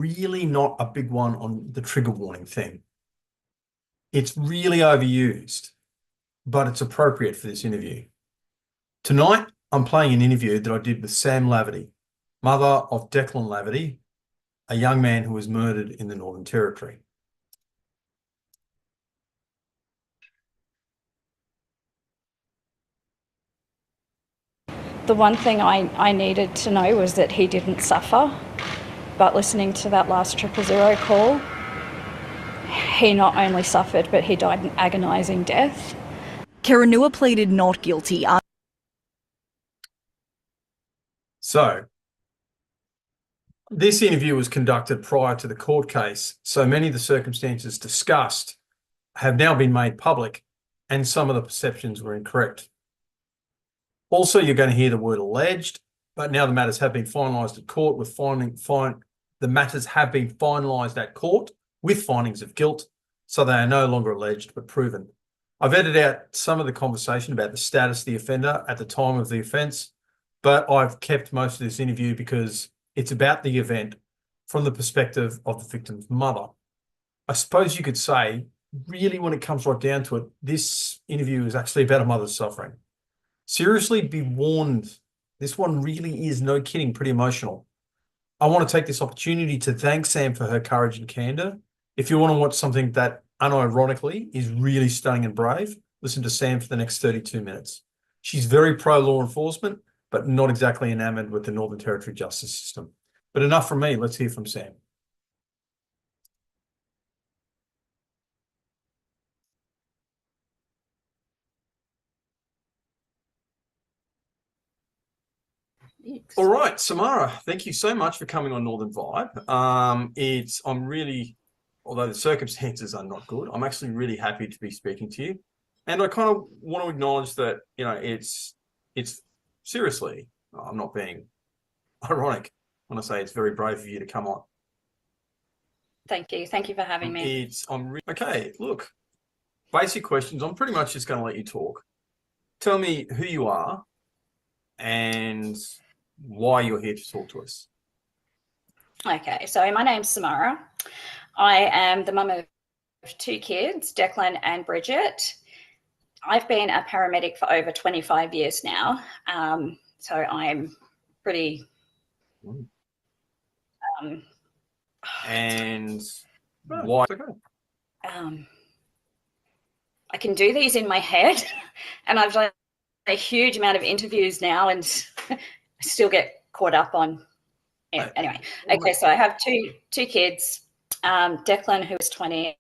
really not a big one on the trigger warning thing. It's really overused, but it's appropriate for this interview. Tonight, I'm playing an interview that I did with Sam Laverty, mother of Declan Laverty, a young man who was murdered in the Northern Territory. The one thing I needed to know was that he didn't suffer, but listening to that last 000 call, he not only suffered, but he died an agonising death. Karanua pleaded not guilty. So, this interview was conducted prior to the court case, so many of the circumstances discussed have now been made public, and some of the perceptions were incorrect. Also, you're going to hear the word alleged, but now the matters have been finalised at court with the matters have been finalised at court with findings of guilt, so they are no longer alleged but proven. I've edited out some of the conversation about the status of the offender at the time of the offence, but I've kept most of this interview because it's about the event from the perspective of the victim's mother. I suppose you could say, really, when it comes right down to it, this interview is actually about a mother's suffering. Seriously, be warned. This one really is, no kidding, pretty emotional. I want to take this opportunity to thank Sam for her courage and candor. If you want to watch something that, unironically, is really stunning and brave, listen to Sam for the next 32 minutes. She's very pro-law enforcement, but not exactly enamoured with the Northern Territory justice system. But enough from me. Let's hear from Sam. All right, Samara, thank you so much for coming on Northern Vibe. I'm really, although the circumstances are not good, I'm actually really happy to be speaking to you. And I kind of want to acknowledge that, it's seriously, I'm not being ironic when I say it's very brave of you to come on. Thank you. Thank you for having me. Okay, look, basic questions. I'm pretty much just going to let you talk. Tell me who you are and why you're here to talk to us. Okay, so my name's Samara. I am the mum of 2 kids, Declan and Bridget. I've been a paramedic for over 25 years now, so I'm pretty... and why? I can do these in my head, and I've done a huge amount of interviews now, and I still get caught up on. Yeah, anyway, okay, so I have two kids, Declan, who is 20,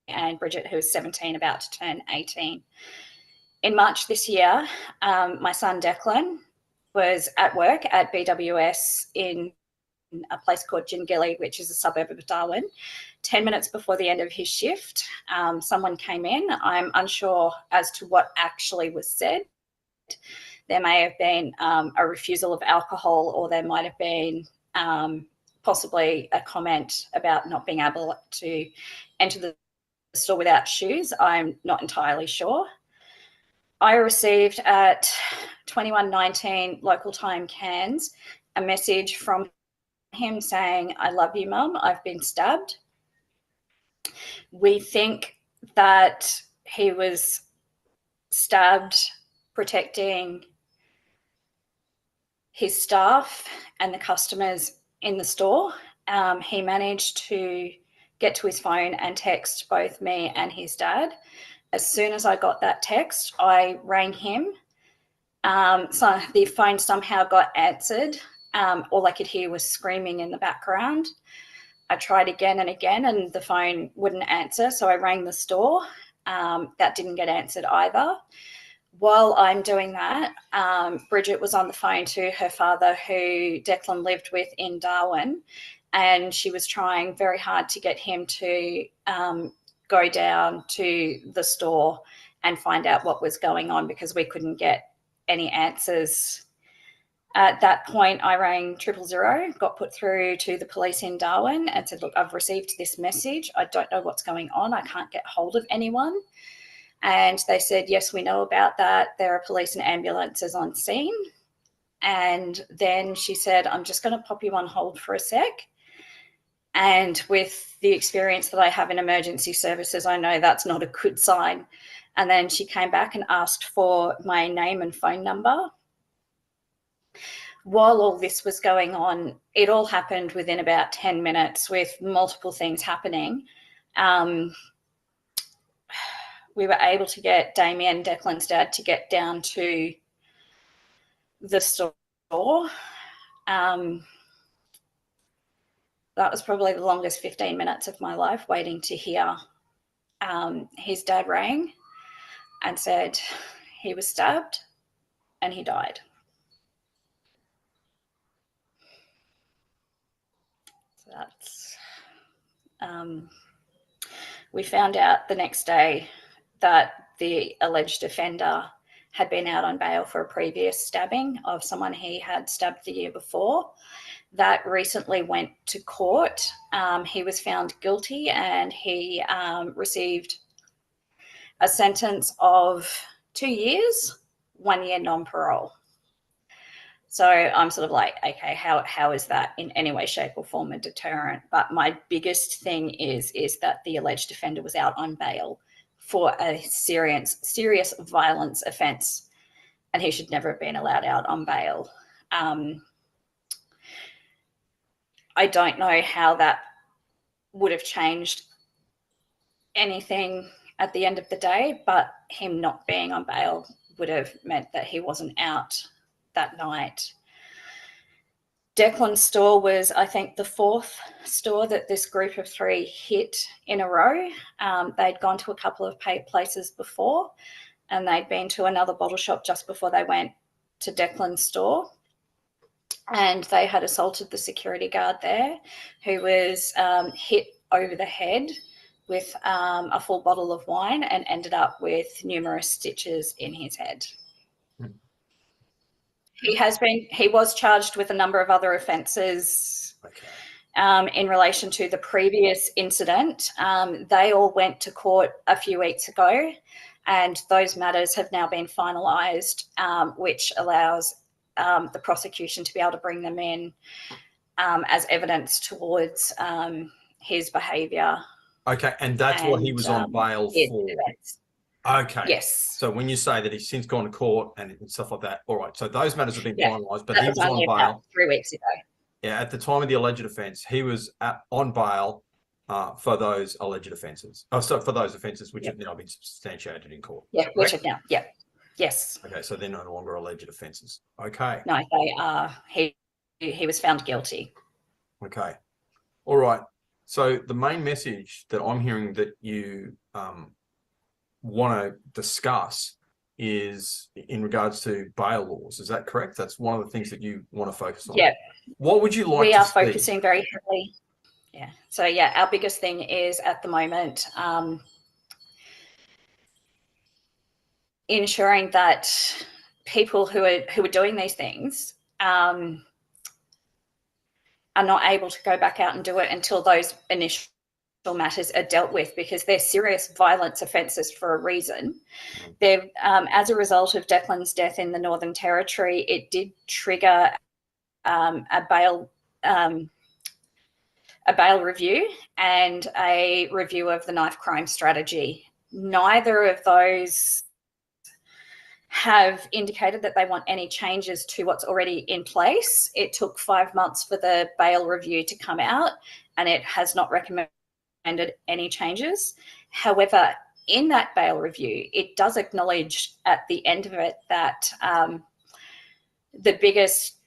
and Bridget, who is 17, about to turn 18. In March this year, my son Declan was at work at BWS in a place called Gingilly, which is a suburb of Darwin. 10 minutes before the end of his shift, someone came in. I'm unsure as to what actually was said. There may have been a refusal of alcohol, or there might have been possibly a comment about not being able to enter the store without shoes. I'm not entirely sure. I received at 21:19 local time Cairns a message from him saying, "I love you, Mum. I've been stabbed." We think that he was stabbed protecting his staff and the customers in the store. He managed to get to his phone and text both me and his dad. As soon as I got that text, I rang him. So the phone somehow got answered. All I could hear was screaming in the background. I tried again and again, and the phone wouldn't answer, so I rang the store. That didn't get answered either. While I'm doing that, Bridget was on the phone to her father, who Declan lived with in Darwin, and she was trying very hard to get him to go down to the store and find out what was going on, because we couldn't get any answers. At that point, I rang 000, got put through to the police in Darwin and said, "Look, I've received this message. I don't know what's going on. I can't get hold of anyone." And they said, "Yes, we know about that. There are police and ambulances on scene." And then she said, "I'm just going to pop you on hold for a sec." And with the experience that I have in emergency services, I know that's not a good sign. And then she came back and asked for my name and phone number. While all this was going on, it all happened within about 10 minutes with multiple things happening. We were able to get Damien, Declan's dad, to get down to the store. That was probably the longest 15 minutes of my life, waiting to hear. His dad rang and said he was stabbed and he died. So that's, we found out the next day that the alleged offender had been out on bail for a previous stabbing of someone he had stabbed the year before. That recently went to court. He was found guilty and he received a sentence of 2 years, 1 year non-parole. So I'm sort of like, okay, how is that in any way, shape or form a deterrent? But my biggest thing is that the alleged offender was out on bail for a serious violence offence, and he should never have been allowed out on bail. I don't know how that would have changed anything at the end of the day, but him not being on bail would have meant that he wasn't out that night. Declan's store was, I think, the fourth store that this group of three hit in a row. They'd gone to a couple of places before, and they'd been to another bottle shop just before they went to Declan's store. And they had assaulted the security guard there, who was hit over the head with a full bottle of wine and ended up with numerous stitches in his head. He was charged with a number of other offences. Okay. In relation to the previous incident. They all went to court a few weeks ago, and those matters have now been finalised, which allows the prosecution to be able to bring them in as evidence towards his behaviour. Okay, and that's what he was on bail for. Okay. Yes. So when you say that he's since gone to court and stuff like that, all right. So those matters have been finalised, but he was on bail 3 weeks ago. Yeah, at the time of the alleged offence, he was on bail for those alleged offences. Oh, so for those offences which have now been substantiated in court. Yeah, which have now. Yeah. Yes. Okay, so they're no longer alleged offences. Okay. No, they are. He was found guilty. Okay. All right. So the main message that I'm hearing that you want to discuss is in regards to bail laws. Is that correct? That's one of the things that you want to focus on. Yeah. What would you like to see? We are focusing very heavily. Yeah. So yeah, our biggest thing is at the moment ensuring that people who are doing these things are not able to go back out and do it until those initial matters are dealt with, because they're serious violence offences for a reason. They've, as a result of Declan's death in the Northern Territory, it did trigger a bail review and a review of the knife crime strategy. Neither of those have indicated that they want any changes to what's already in place. It took 5 months for the bail review to come out, and it has not recommended any changes. However, in that bail review, it does acknowledge at the end of it that the biggest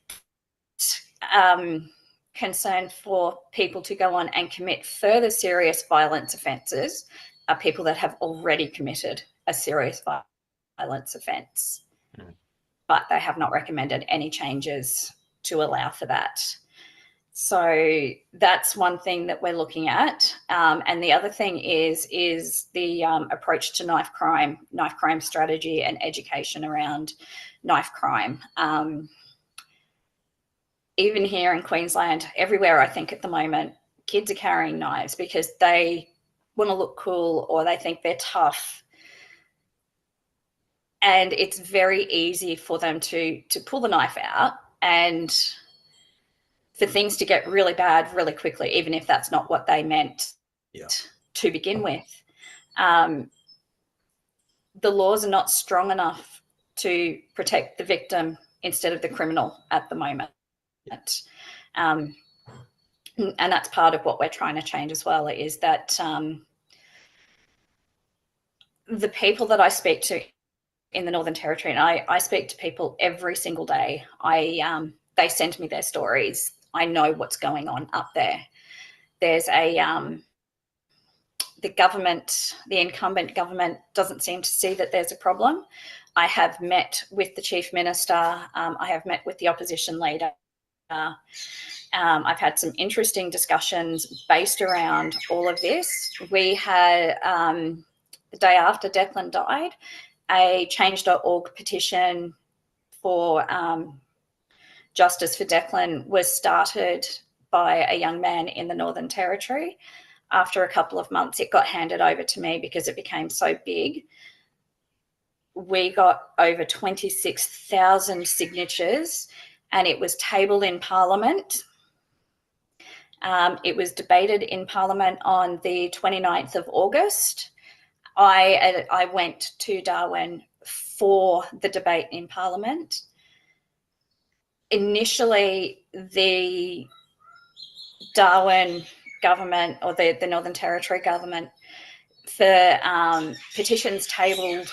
concern for people to go on and commit further serious violence offences are people that have already committed a serious violence offence. But they have not recommended any changes to allow for that. So that's one thing that we're looking at. And the other thing is the approach to knife crime strategy and education around knife crime. Even here in Queensland, everywhere I think at the moment, kids are carrying knives because they want to look cool or they think they're tough. And it's very easy for them to pull the knife out and for things to get really bad really quickly, even if that's not what they meant to begin with. The laws are not strong enough to protect the victim instead of the criminal at the moment. And that's part of what we're trying to change as well, is that the people that I speak to in the Northern Territory, and I speak to people every single day. They send me their stories. I know what's going on up there. There's the government, the incumbent government, doesn't seem to see that there's a problem. I have met with the Chief Minister. I have met with the opposition leader. I've had some interesting discussions based around all of this. We had, the day after Declan died, a change.org petition for justice for Declan was started by a young man in the Northern Territory. After a couple of months, it got handed over to me because it became so big. We got over 26,000 signatures, and it was tabled in Parliament. It was debated in Parliament on the 29th of August. I went to Darwin for the debate in Parliament. Initially, the Darwin government, or the Northern Territory government, for petitions tabled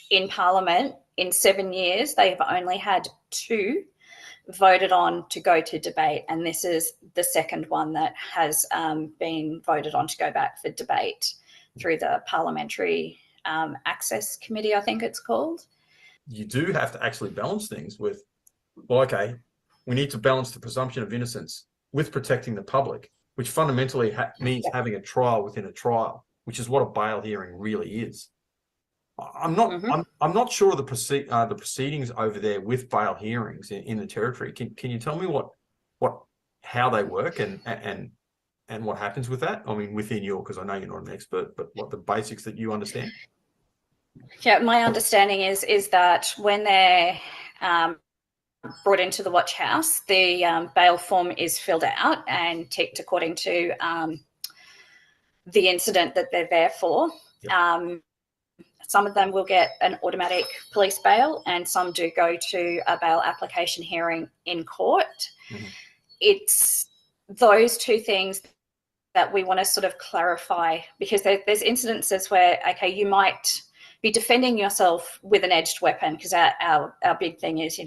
in Parliament in 7 years, they have only had 2 voted on to go to debate, and this is the second one that has been voted on to go back for debate through the Parliamentary Access Committee, I think it's called. You do have to actually balance things with, well, okay, we need to balance the presumption of innocence with protecting the public, which fundamentally means having a trial within a trial, which is what a bail hearing really is. I'm not sure of the proceedings over there with bail hearings in the Territory. Can you tell me how they work and what happens with that? I mean, within your, because I know you're not an expert, but what the basics that you understand? Yeah, my understanding is that when they're brought into the watch house, the bail form is filled out and ticked according to the incident that they're there for. Yep. Some of them will get an automatic police bail, and some do go to a bail application hearing in court. Mm-hmm. It's those 2 things that we want to sort of clarify, because there's incidences where, okay, you might be defending yourself with an edged weapon, because our big thing is,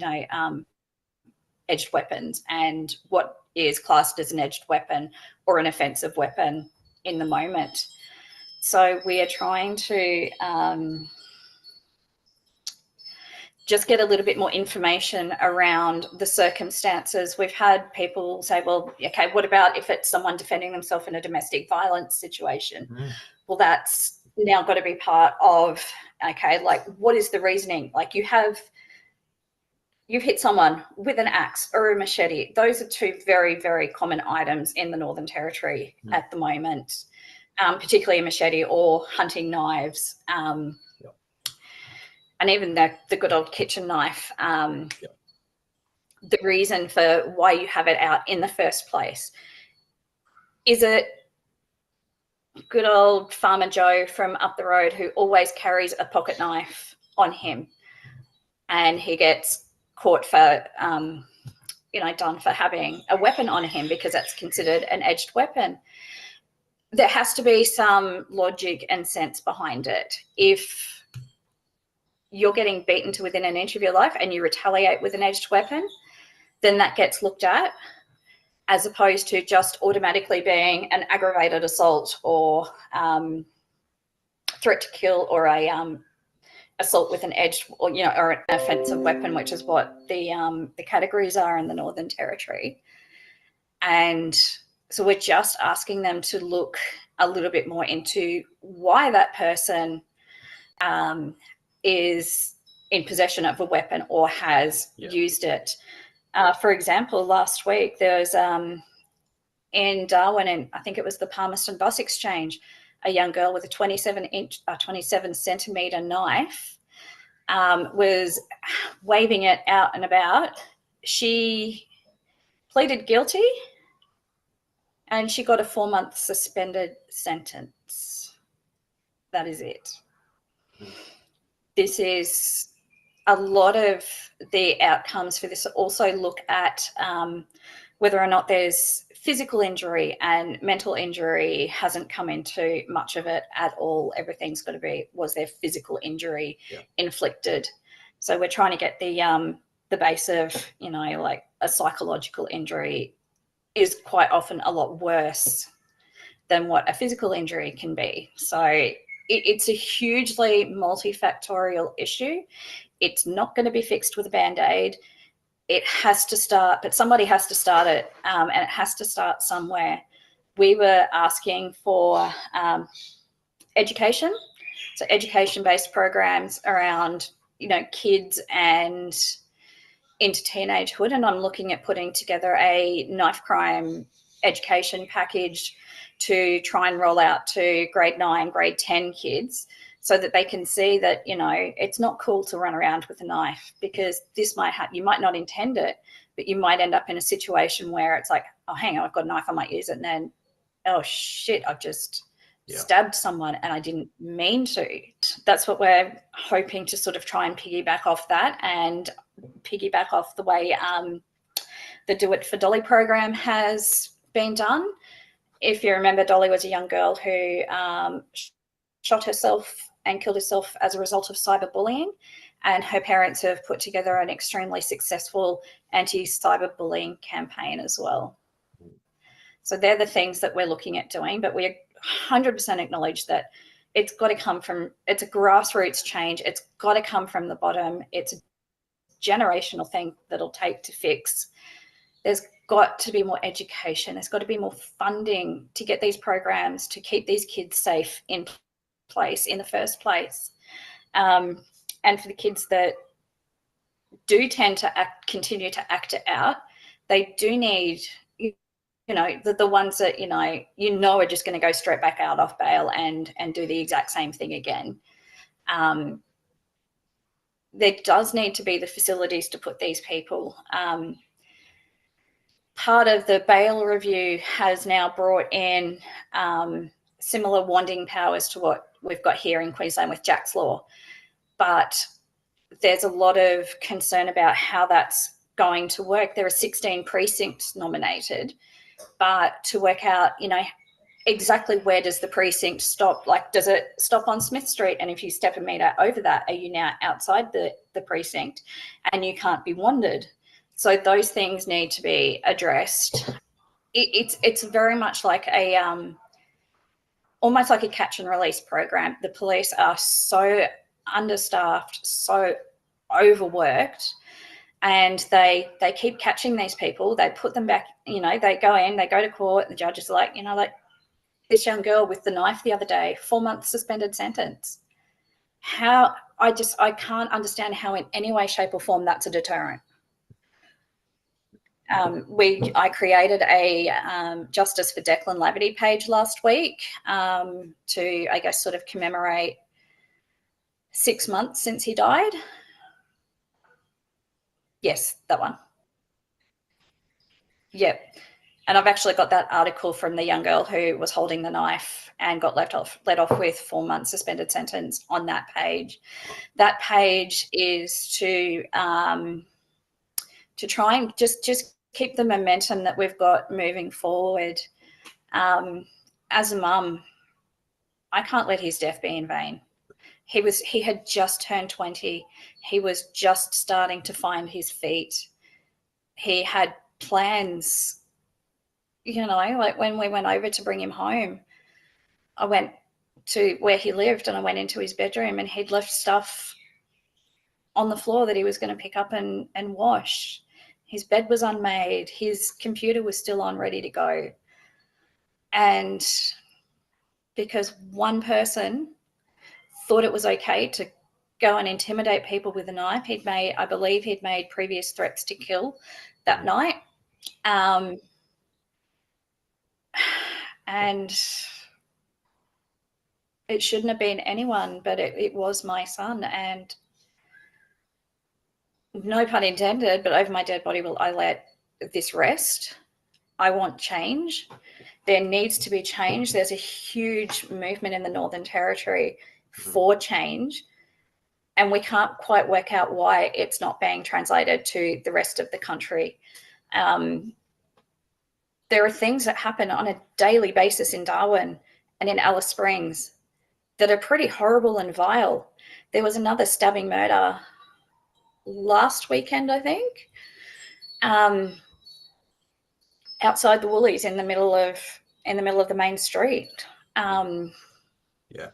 edged weapons and what is classed as an edged weapon or an offensive weapon in the moment. So we are trying to just get a little bit more information around the circumstances. We've had people say, well, okay, what about if it's someone defending themselves in a domestic violence situation? Mm. Well, that's now got to be part of, okay, like, what is the reasoning? Like, you've hit someone with an axe or a machete. Those are 2 very, very common items in the Northern Territory at the moment. Particularly a machete or hunting knives, and even the good old kitchen knife. The reason for why you have it out in the first place, is it good old Farmer Joe from up the road who always carries a pocket knife on him, and he gets caught for, done for having a weapon on him because that's considered an edged weapon? There has to be some logic and sense behind it. If you're getting beaten to within an inch of your life and you retaliate with an edged weapon, then that gets looked at, as opposed to just automatically being an aggravated assault or threat to kill, or a assault with an edged, or an offensive weapon, which is what the categories are in the Northern Territory. And so we're just asking them to look a little bit more into why that person is in possession of a weapon or has used it. For example, last week there was in Darwin, and I think it was the Palmerston Bus Exchange, a young girl with a 27 centimetre knife was waving it out and about. She pleaded guilty, and she got a 4-month suspended sentence. That is it. This is a lot of the outcomes for this also look at whether or not there's physical injury, and mental injury hasn't come into much of it at all. Everything's got to be, was there physical injury inflicted? So we're trying to get the base of, you know, like a psychological injury is quite often a lot worse than what a physical injury can be. So it's a hugely multifactorial issue. It's not going to be fixed with a Band-Aid. It has to start, but somebody has to start it, and it has to start somewhere. We were asking for education, so education-based programs around, you know, kids and into teenagehood, and I'm looking at putting together a knife crime education package to try and roll out to grade 9, grade 10 kids, so that they can see that, you know, it's not cool to run around with a knife, because this might you might not intend it, but you might end up in a situation where it's like, oh, hang on, I've got a knife, I might use it, and then, oh shit, I've just stabbed someone and I didn't mean to. That's what we're hoping to sort of try and piggyback off that, and piggyback off the way the Do It for Dolly program has been done. If you remember, Dolly was a young girl who shot herself and killed herself as a result of cyberbullying, and her parents have put together an extremely successful anti-cyberbullying campaign as well. So they're the things that we're looking at doing, but we 100% acknowledge that it's got to come from, it's a grassroots change. It's got to come from the bottom. It's a generational thing that'll take to fix. There's got to be more education. There's got to be more funding to get these programs to keep these kids safe in place in the first place. And for the kids that do tend to continue to act it out, they do need, you know, the ones that, you know are just going to go straight back out off bail and do the exact same thing again. There does need to be the facilities to put these people. Part of the bail review has now brought in similar wanding powers to what we've got here in Queensland with Jack's Law. But there's a lot of concern about how that's going to work. There are 16 precincts nominated, but to work out, you know, exactly where does the precinct stop? Like, does it stop on Smith Street? And if you step a metre over that, are you now outside the precinct and you can't be wandered? So those things need to be addressed. It's very much like a almost like a catch and release program. The police are so understaffed, so overworked, and they keep catching these people. They put them back, you know, they go in, they go to court, the judge is like, you know, like this young girl with the knife the other day, 4-month suspended sentence. How, I can't understand how in any way, shape or form that's a deterrent. I created a Justice for Declan Laverty page last week to, I guess, sort of commemorate 6 months since he died. Yes, that one. Yep. And I've actually got that article from the young girl who was holding the knife and got let off with 4-month suspended sentence on that page. That page is to try and just keep the momentum that we've got moving forward. As a mum, I can't let his death be in vain. He had just turned 20. He was just starting to find his feet. He had plans, you know, like when we went over to bring him home, I went to where he lived and I went into his bedroom and he'd left stuff on the floor that he was going to pick up and wash. His bed was unmade. His computer was still on, ready to go. And because one person thought it was okay to go and intimidate people with a knife, I believe he'd made previous threats to kill that night. And it shouldn't have been anyone, but it was my son. And no pun intended, but over my dead body will I let this rest. I want change. There needs to be change. There's a huge movement in the Northern Territory for change, and we can't quite work out why it's not being translated to the rest of the country. There are things that happen on a daily basis in Darwin and in Alice Springs that are pretty horrible and vile. There was another stabbing murder last weekend, I think, outside the Woolies in the middle of the main street. Yeah.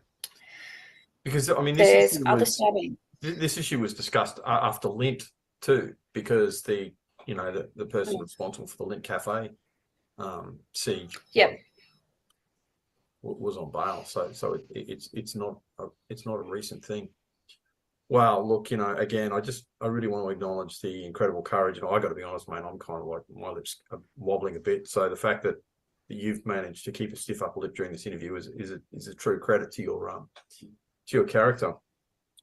Because, I mean, There's other stabbing. This issue was discussed after Lint too, because the person responsible for the Lint Cafe siege was on bail. So it's not a recent thing. Wow, look, again, I really want to acknowledge the incredible courage, and I got to be honest, mate, I'm kind of like, my lips are wobbling a bit. So the fact that you've managed to keep a stiff upper lip during this interview is a true credit to your character.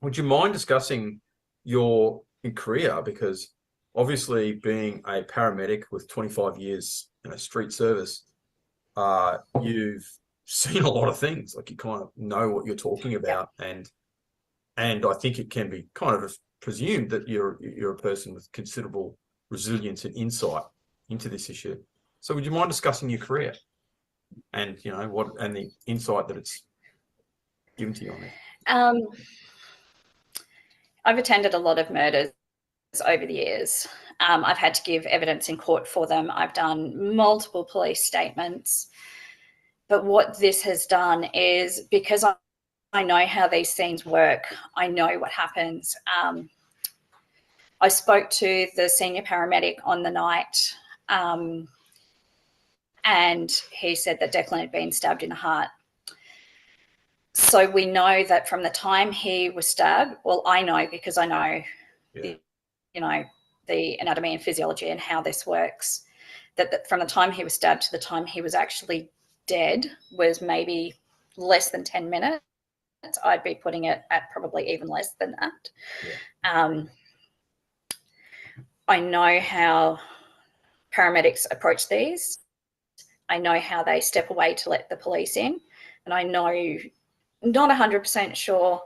Would you mind discussing your career? Because obviously, being a paramedic with 25 years street service, you've seen a lot of things. Like, you kind of know what you're talking about, and I think it can be kind of presumed that you're a person with considerable resilience and insight into this issue. So would you mind discussing your career and and the insight that it's given to you on it? I've attended a lot of murders over the years. I've had to give evidence in court for them. I've done multiple police statements. But what this has done is, because I know how these scenes work, I know what happens. I spoke to the senior paramedic on the night, and he said that Declan had been stabbed in the heart. So we know that from the time he was stabbed, well, I know because I know, the anatomy and physiology and how this works, that from the time he was stabbed to the time he was actually dead was maybe less than 10 minutes. I'd be putting it at probably even less than that. Yeah. I know how paramedics approach these. I know how they step away to let the police in. And I know, not 100% sure,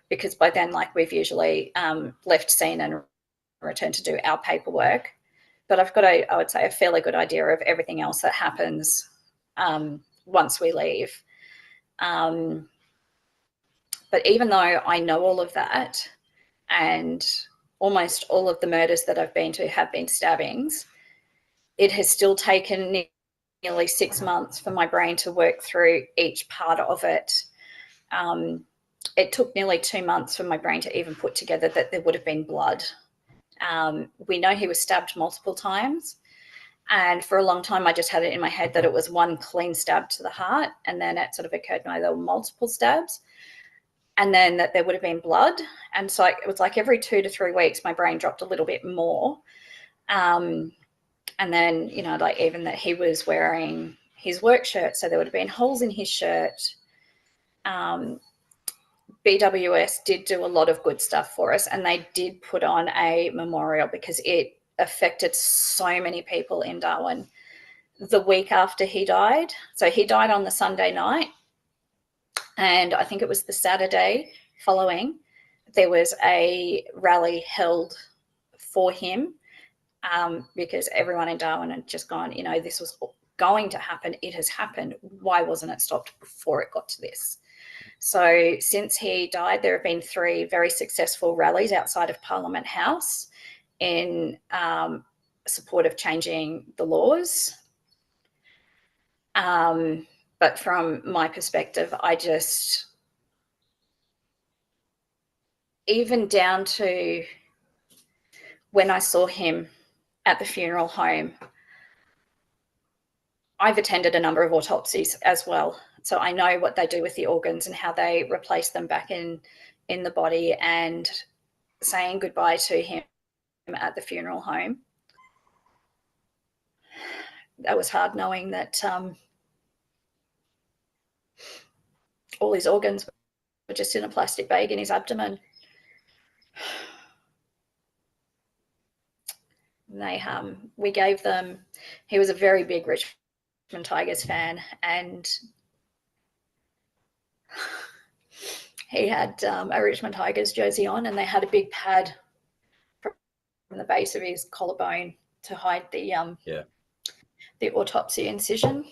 because by then, we've usually left scene and returned to do our paperwork. But I've got I would say, a fairly good idea of everything else that happens once we leave. But even though I know all of that, and almost all of the murders that I've been to have been stabbings, it has still taken nearly 6 months for my brain to work through each part of it. It took nearly 2 months for my brain to even put together that there would have been blood. We know he was stabbed multiple times. And for a long time, I just had it in my head that it was one clean stab to the heart. And then it sort of occurred to me there were multiple stabs. And then that there would have been blood. And so it was like every 2 to 3 weeks, my brain dropped a little bit more. And then, even that he was wearing his work shirt, so there would have been holes in his shirt. BWS did do a lot of good stuff for us, and they did put on a memorial because it affected so many people in Darwin the week after he died. So he died on the Sunday night, and I think it was the Saturday following, there was a rally held for him, because everyone in Darwin had just gone, this was going to happen. It has happened. Why wasn't it stopped before it got to this? So since he died, there have been 3 very successful rallies outside of Parliament House in support of changing the laws. But from my perspective, even down to when I saw him at the funeral home, I've attended a number of autopsies as well. So I know what they do with the organs and how they replace them back in the body, and saying goodbye to him at the funeral home, that was hard, knowing that all his organs were just in a plastic bag in his abdomen. They we gave them. He was a very big Richmond Tigers fan, and he had a Richmond Tigers jersey on, and they had a big pad from the base of his collarbone to hide the autopsy incision.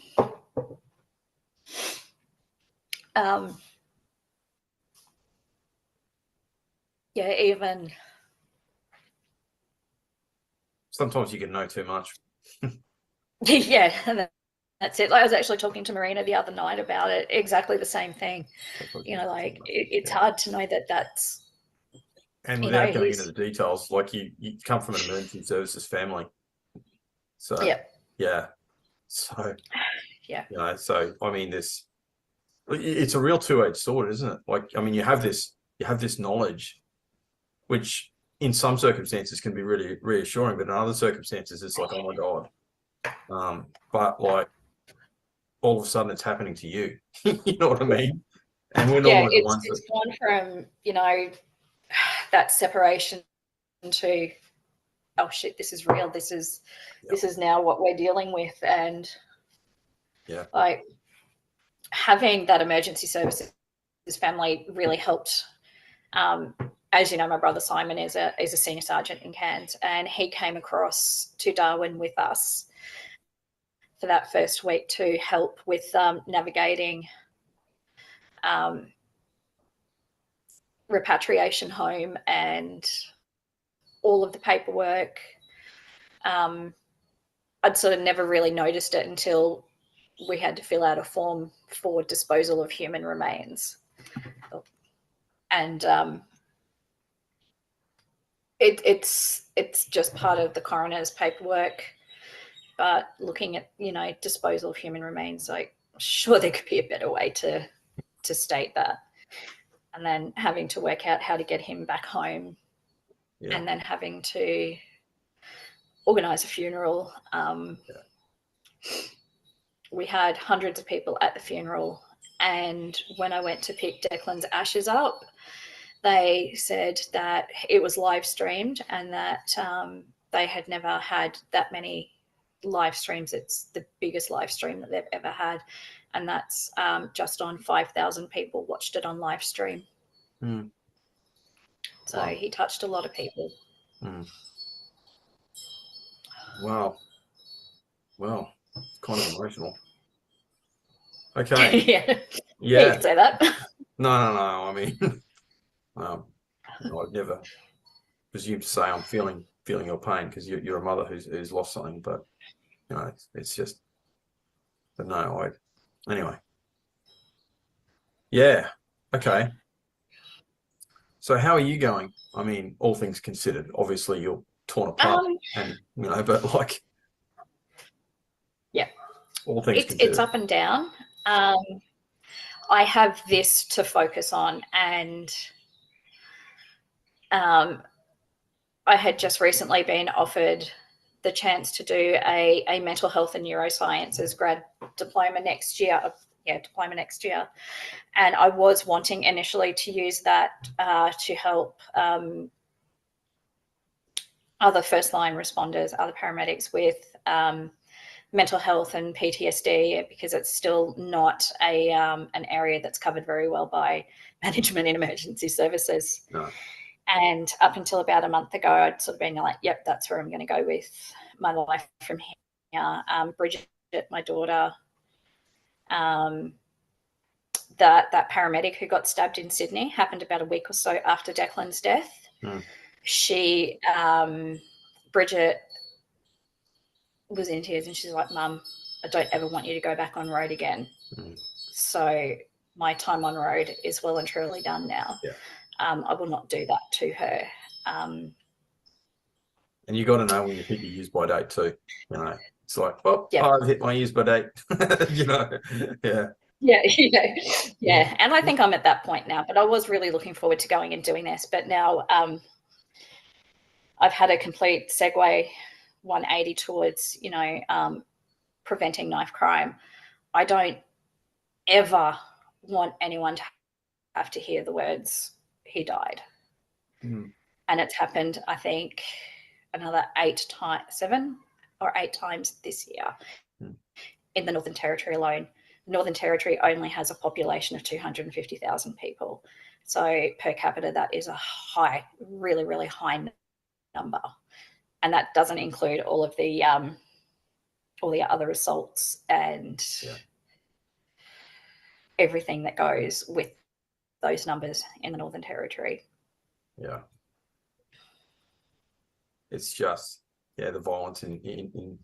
Even Sometimes you can know too much. yeah, that's it. Like, I was actually talking to Marina the other night about it. Exactly the same thing. Like it's hard to know that that's. And without going into the details, like you come from an emergency services family. So yeah. So yeah. So I mean, it's a real two-edged sword, isn't it? Like, I mean, you have this knowledge, which in some circumstances can be really reassuring, but in other circumstances it's like, oh my God. But like all of a sudden it's happening to you. You know what I mean? And we're normally the ones it's gone from, that separation to, oh shit, this is real. This is now what we're dealing with. And like having that emergency services family really helped. As you know, my brother Simon is a senior sergeant in Cairns, and he came across to Darwin with us for that first week to help with navigating repatriation home and all of the paperwork. I'd sort of never really noticed it until we had to fill out a form for disposal of human remains. And it's just part of the coroner's paperwork. But looking at, disposal of human remains, like, sure, there could be a better way to state that. And then having to work out how to get him back home, and then having to organise a funeral. We had hundreds of people at the funeral, and when I went to pick Declan's ashes up, they said that it was live streamed and that they had never had that many live streams. It's the biggest live stream that they've ever had, and that's just on 5,000 people watched it on live stream. So he touched a lot of people. Wow. Well, it's kind of emotional. Okay. Yeah, you could say that. No. I mean, I'd never presume to say I'm feeling your pain because you're a mother who's lost something, but it's just, but no, anyway. Yeah. Okay. So how are you going? I mean, all things considered, obviously you're torn apart, and but like, all things considered, it's up and down. I have this to focus on, and I had just recently been offered the chance to do a mental health and neurosciences grad diploma next year. Diploma next year. And I was wanting initially to use that to help other first-line responders, other paramedics with mental health and PTSD, because it's still not an area that's covered very well by management in emergency services. No. And up until about a month ago, I'd sort of been like, yep, that's where I'm going to go with my life from here. Bridget, my daughter, that paramedic who got stabbed in Sydney, happened about a week or so after Declan's death. She, Bridget, was in tears, and she's like, Mum, I don't ever want you to go back on road again. So my time on road is well and truly done now. I will not do that to her. And you got to know when you hit your use by date too. It's like, I've hit my use by date. Yeah. And I think I'm at that point now, but I was really looking forward to going and doing this. But now I've had a complete segue 180 towards, preventing knife crime. I don't ever want anyone to have to hear the words, he died. And it's happened, I think, another 7 or 8 times this year in the Northern Territory alone. The Northern Territory only has a population of 250,000 people. So per capita, that is a high, really, really high number. And that doesn't include all the other assaults and everything that goes with those numbers in the Northern Territory. Yeah. It's just, the violence in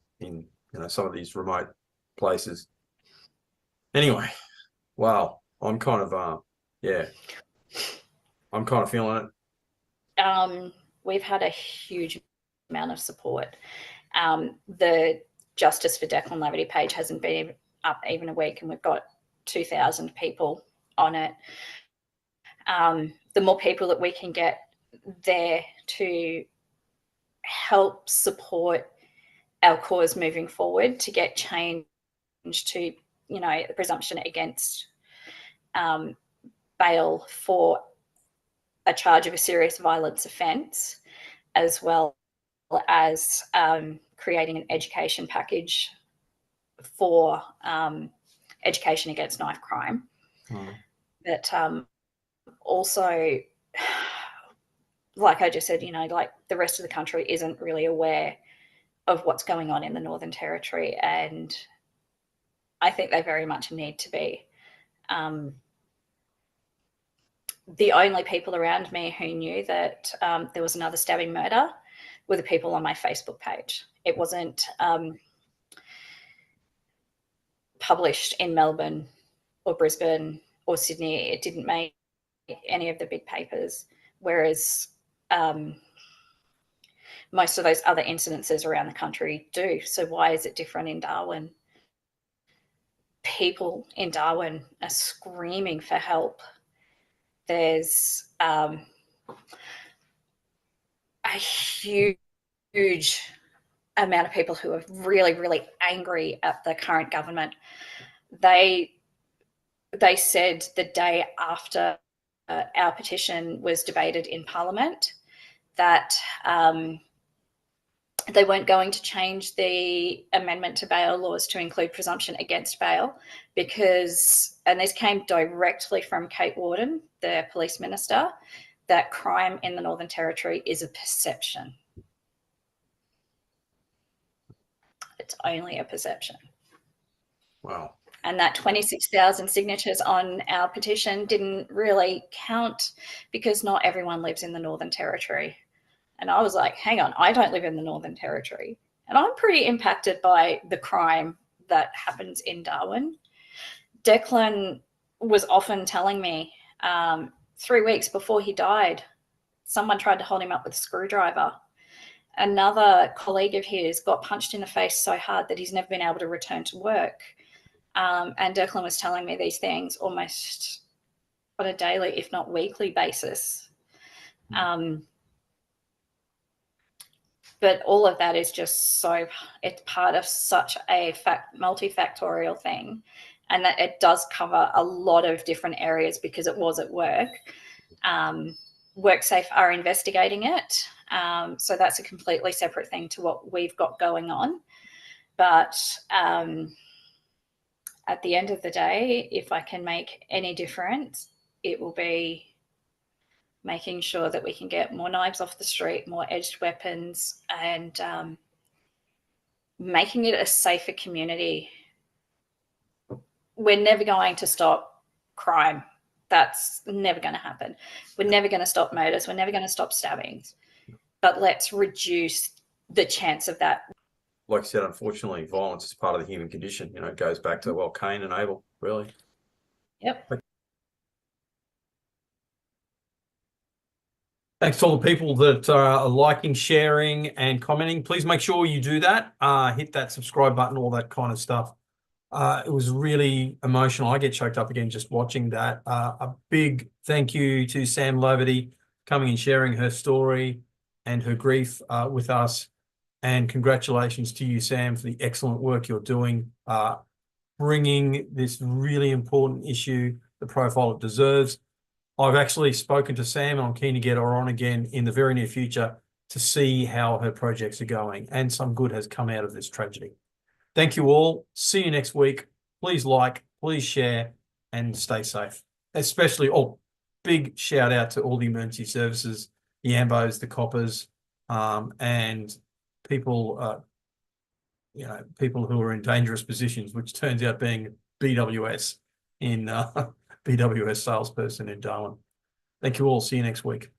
some of these remote places. Anyway, wow. I'm kind of I'm kind of feeling it. We've had a huge amount of support. The Justice for Declan Laverty page hasn't been up even a week, and we've got 2,000 people on it. The more people that we can get there to help support our cause moving forward, to get change to, the presumption against bail for a charge of a serious violence offence, as well as creating an education package for education against knife crime. But also, like I just said, like the rest of the country isn't really aware of what's going on in the Northern Territory, and I think they very much need to be. The only people around me who knew that there was another stabbing murder were the people on my Facebook page. It wasn't published in Melbourne or Brisbane or Sydney. It didn't make any of the big papers, whereas most of those other incidences around the country do. So why is it different in Darwin? People in Darwin are screaming for help. There's a huge amount of people who are really, really angry at the current government. They said the day after our petition was debated in Parliament that they weren't going to change the amendment to bail laws to include presumption against bail because, and this came directly from Kate Warden, the police minister, that crime in the Northern Territory is a perception. It's only a perception. Wow. And that 26,000 signatures on our petition didn't really count because not everyone lives in the Northern Territory. And I was like, hang on, I don't live in the Northern Territory. And I'm pretty impacted by the crime that happens in Darwin. Declan was often telling me 3 weeks before he died, someone tried to hold him up with a screwdriver. Another colleague of his got punched in the face so hard that he's never been able to return to work. And Declan was telling me these things almost on a daily, if not weekly basis. But all of that is just so, it's part of such a multifactorial thing, and that it does cover a lot of different areas because it was at work. WorkSafe are investigating it. So that's a completely separate thing to what we've got going on. But at the end of the day, if I can make any difference, it will be making sure that we can get more knives off the street, more edged weapons, and making it a safer community. We're never going to stop crime. That's never going to happen. We're never going to stop murders. We're never going to stop stabbings. But let's reduce the chance of that. Like I said, unfortunately, violence is part of the human condition. It goes back to, Cain and Abel, really. Yep. Thanks to all the people that are liking, sharing, and commenting. Please make sure you do that. Hit that subscribe button, all that kind of stuff. It was really emotional. I get choked up again just watching that. A big thank you to Sam Laverty coming and sharing her story and her grief with us. And congratulations to you, Sam, for the excellent work you're doing, bringing this really important issue the profile it deserves. I've actually spoken to Sam, and I'm keen to get her on again in the very near future to see how her projects are going, and some good has come out of this tragedy. Thank you all. See you next week. Please like, please share, and stay safe. Especially, big shout out to all the emergency services, the AMBOs, the coppers, and people, people who are in dangerous positions, which turns out being BWS in BWS salesperson in Darwin. Thank you all. See you next week.